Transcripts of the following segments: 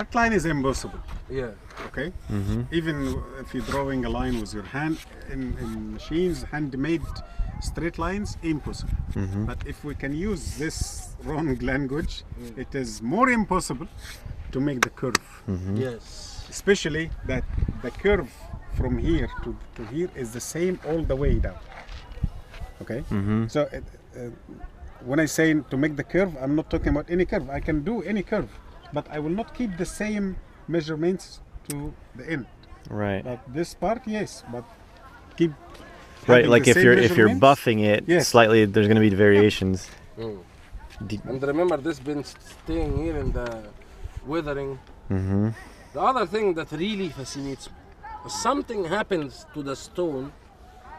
straight line is impossible. Yeah. Okay. Even if you're drawing a line with your hand in machines, handmade straight lines, impossible. But if we can use this wrong language, it is more impossible to make the curve. Yes. Especially that the curve from here to here is the same all the way down. Okay. So when I say to make the curve, I'm not talking about any curve. I can do any curve, but I will not keep the same measurements to the end. Right. But this part, yes, but keep. Right, having like the if same you're measurements. buffing it Yes. slightly, there's going to be variations. And remember, this been staying here in the weathering. The other thing that really fascinates me, something happens to the stone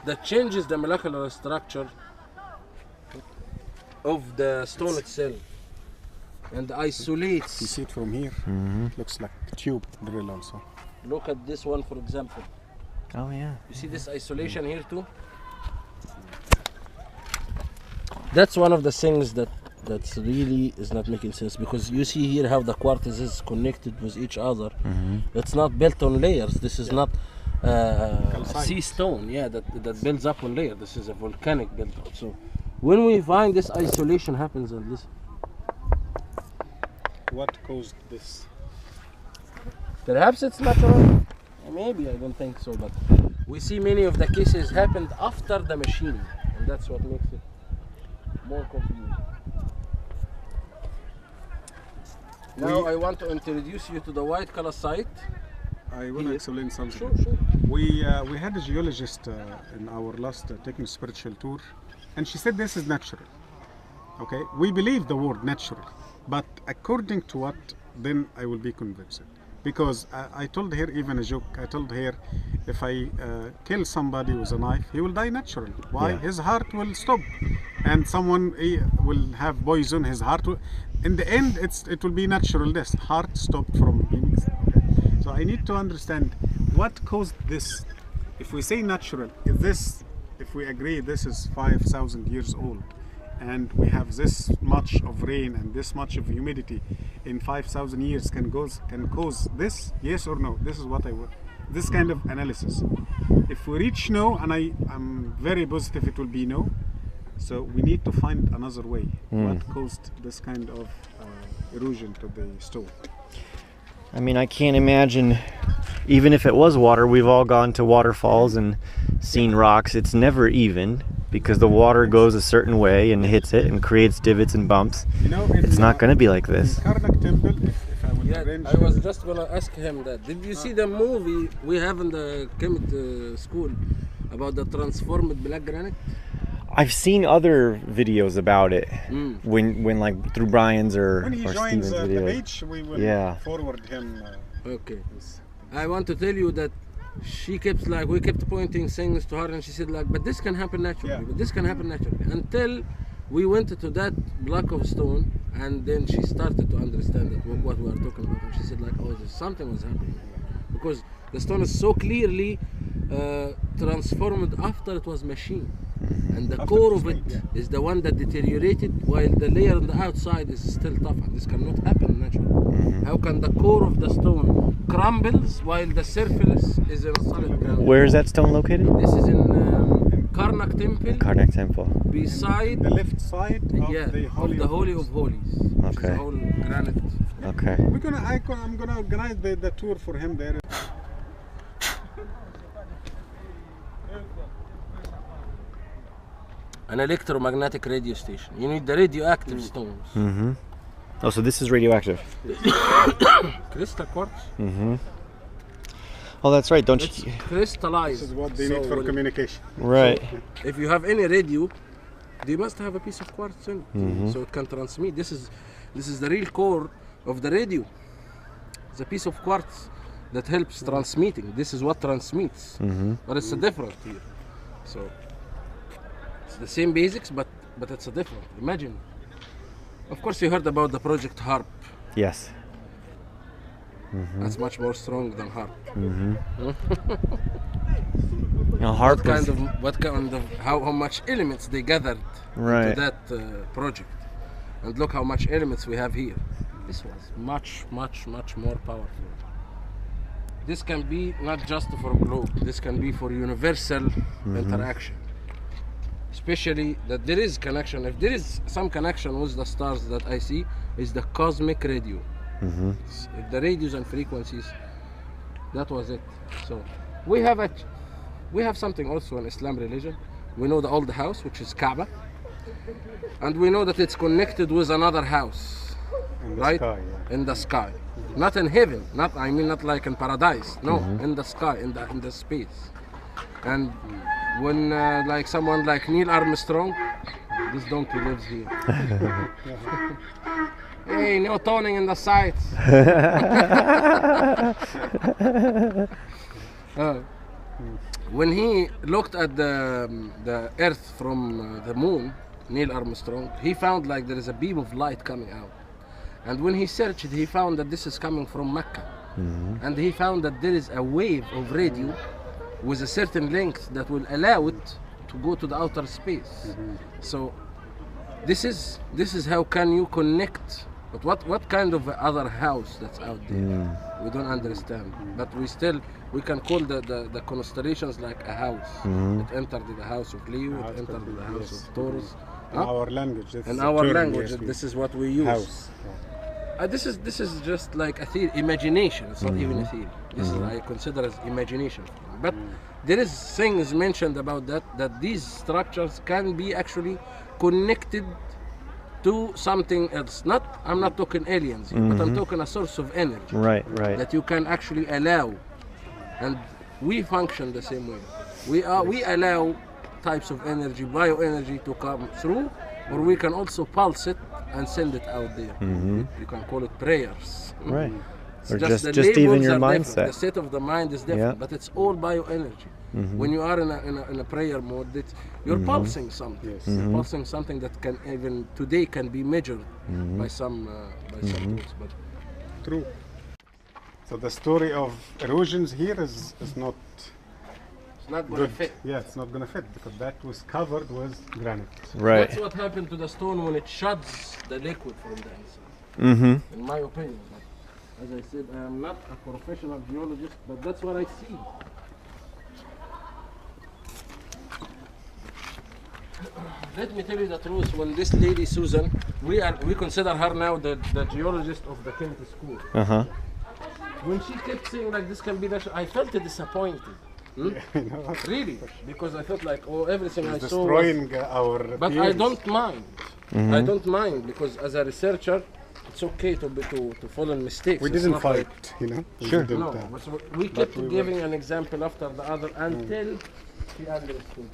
that changes the molecular structure of the stone itself and You isolates. see it from here. It looks like a tube drill also. Look at this one, for example. Oh yeah. You see this isolation here too? That's one of the things that's really is not making sense, because you see here how the quartz is connected with each other. It's not built on layers. This is not sea stone, that builds up on layer. This is a volcanic build-up. So when we find this isolation happens on this, What caused this? perhaps it's natural. Maybe, I don't think so, but we see many of the cases happened after the machine, and that's what makes it more confusing. Now I want to introduce you to the white color site. I will explain something. Sure. We had a geologist in our last techno spiritual tour, and she said this is natural. Okay, we believe the word natural, but according to what, then I will be convinced. Because I told her, even a joke, I told her, if I kill somebody with a knife, he will die naturally. Why? Yeah. His heart will stop, and someone will have poison. His heart will, in the end, it will be natural death. Heart stopped from beating. Okay. So I need to understand what caused this. If we say natural, if we agree this is 5,000 years old, and we have this much of rain and this much of humidity in 5,000 years can cause this, yes or no? This is what I want. This kind of analysis. If we reach no, and I'm very positive it will be no, so we need to find another way. What caused this kind of erosion to the stone? I mean, I can't imagine, even if it was water, we've all gone to waterfalls and seen rocks. It's never even, because the water goes a certain way and hits it and creates divots and bumps. You know, It's not going to be like this. in Karnak temple, if I will Yeah, arrange. I was just gonna ask him that. Did you see the movie we have in the Khemit School about the transformed black granite? I've seen other videos about it when like through Brian's when he or joins Steven's the videos. page, we will Yeah. forward him. Okay. I want to tell you that we kept pointing things to her, and she said like, but this can happen naturally, Yeah. but this can happen naturally. Until we went to that block of stone, and then she started to understand that what we are talking about. And she said like, oh, something was happening. Because the stone is so clearly transformed after it was machined. And the After core it of was it made, is the one that deteriorated, while the layer on the outside is still tough, and this cannot happen naturally. How can the core of the stone crumbles while the surface is in a solid ground? Where is that stone located? This is in Karnak Temple, Karnak Temple. beside The left side of the Holy of Holy of Holies, which is Okay. a whole granite. Okay. I'm gonna organize the tour for him there. An electromagnetic radio station. You need the radioactive stones. Oh, so this is radioactive. Crystal quartz. Oh, that's right. Don't It's you? crystallized. This is what they So need for when- communication. Right. If you have any radio, they must have a piece of quartz in it, so it can transmit. This is the real core of the radio. It's a piece of quartz that helps transmitting. This is what transmits, but it's a different here. So it's the same basics, but it's a different. Imagine. Of course, you heard about the project HARP. Yes. That's much more strong than HARP. Now, harp What kind of how much elements they gathered Right. to that project, and look how much elements we have here. This was much more powerful. This can be not just for globe, this can be for universal interaction. Especially that there is connection. If there is some connection with the stars that I see, is the cosmic radio. The radios and frequencies, that was it. So we have something also in Islam religion. We know the old house, which is Kaaba, and we know that it's connected with another house, In the right? sky, yeah. In the sky, not in heaven. Not not like in paradise. No, in the sky, in the space. And when like someone like Neil Armstrong, this donkey lives here. Hey, no toning in the sights. When he looked at the Earth from the moon, Neil Armstrong, he found like there is a beam of light coming out. And when he searched, he found that this is coming from Mecca. And he found that there is a wave of radio with a certain length that will allow it to go to the outer space. So this is how can you connect. But what kind of other house that's out there? We don't understand. But we can call the constellations like a house. It entered the house of Leo, it entered the house of Taurus. In our language. In our language, yes, this is what we use. house. This is just like a theory, imagination. It's not even a theory. This is I consider as imagination. But there is things mentioned about that these structures can be actually connected to something else. I'm not talking aliens here, but I'm talking a source of energy. Right. That you can actually allow, and we function the same way. We allow types of energy, bioenergy, to come through, or we can also pulse it and send it out there. You can call it prayers. Right. It's Or the just labels even your are different. mindset. The state of the mind is different, but it's all bioenergy. When you are in a prayer mode, you're pulsing something. Yes. You're pulsing something that can even today can be measured by some tools. But True. So the story of erosions here is not it's not going to good. fit. Yeah, it's not going to fit because that was covered with granite. Right. That's what happened to the stone when it shuts the liquid from the inside. In my opinion. But as I said, I am not a professional geologist, but that's what I see. Let me tell you the truth. When this lady Susan, we consider her now the geologist of the Khemit School. When she kept saying like this can be natural, I felt disappointed. Really, because I felt like everything I saw was, Destroying our but theories. I don't mind. I don't mind because as a researcher, it's okay to follow mistakes. We It's didn't not fight, like- you know. We Sure. didn't, No, but we kept giving an example after the other until she understood.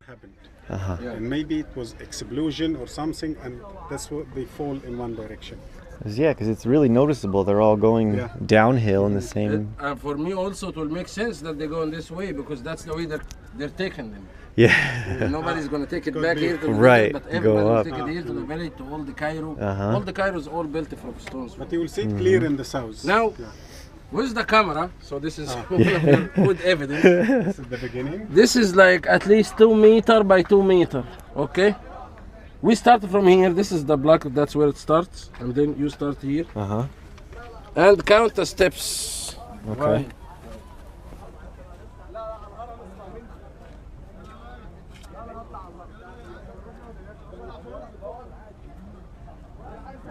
happened. Yeah. And maybe it was explosion or something, and that's what they fall in one direction. Yeah, because it's really noticeable. They're all going Yeah. downhill in the same. For me also, it will make sense that they go in this way because that's the way that they're taking them. Yeah. Nobody's going to take it Could back be. here to the Right, village, but go everybody will up. take it here to the village, to all the Cairo. All the Cairo is all built from stones. But you will see it clear in the south. Now, Yeah. where's the camera? So this is one of the good evidence. This is the beginning. This is like at least 2 meter by 2 meter. Okay. We start from here. This is the block. That's where it starts, and then you start here and count the steps. Okay.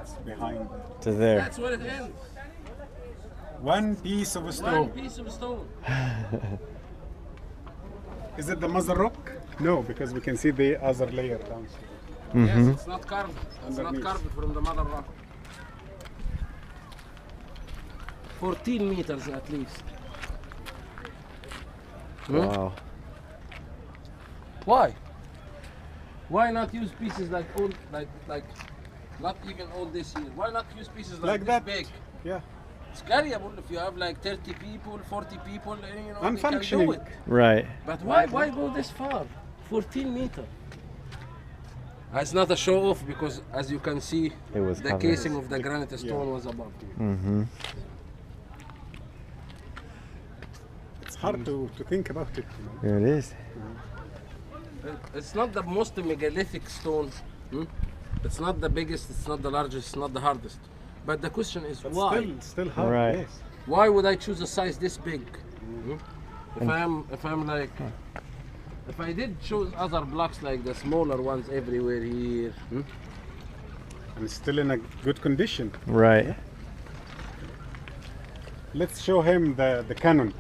It's behind. To there. That's where it ends. One piece of One stone. piece of stone. Is it the mother rock? No, because we can see the other layer downstairs. Yes, it's not carved. It's not Underneath. carved from the mother rock. 14 meters at least. Wow. Why? Why not use pieces like all like not even all this here? Why not use pieces like this that. big? Yeah. It's carryable if you have like 30 people, 40 people, you know, they can do Unfunctioning. it. Right. But why go this far? 14 meters. It's not a show off because as you can see, It was the covered. casing of the granite stone was above. It's hard to think about it. You know? There it is. It's not the most megalithic stone, It's not the biggest, it's not the largest, it's not the hardest. But the question is But why? still hard. Right. Yes. Why would I choose a size this big? If I did choose other blocks like the smaller ones everywhere here, And it's still in a good condition. Right. Let's show him the cannon.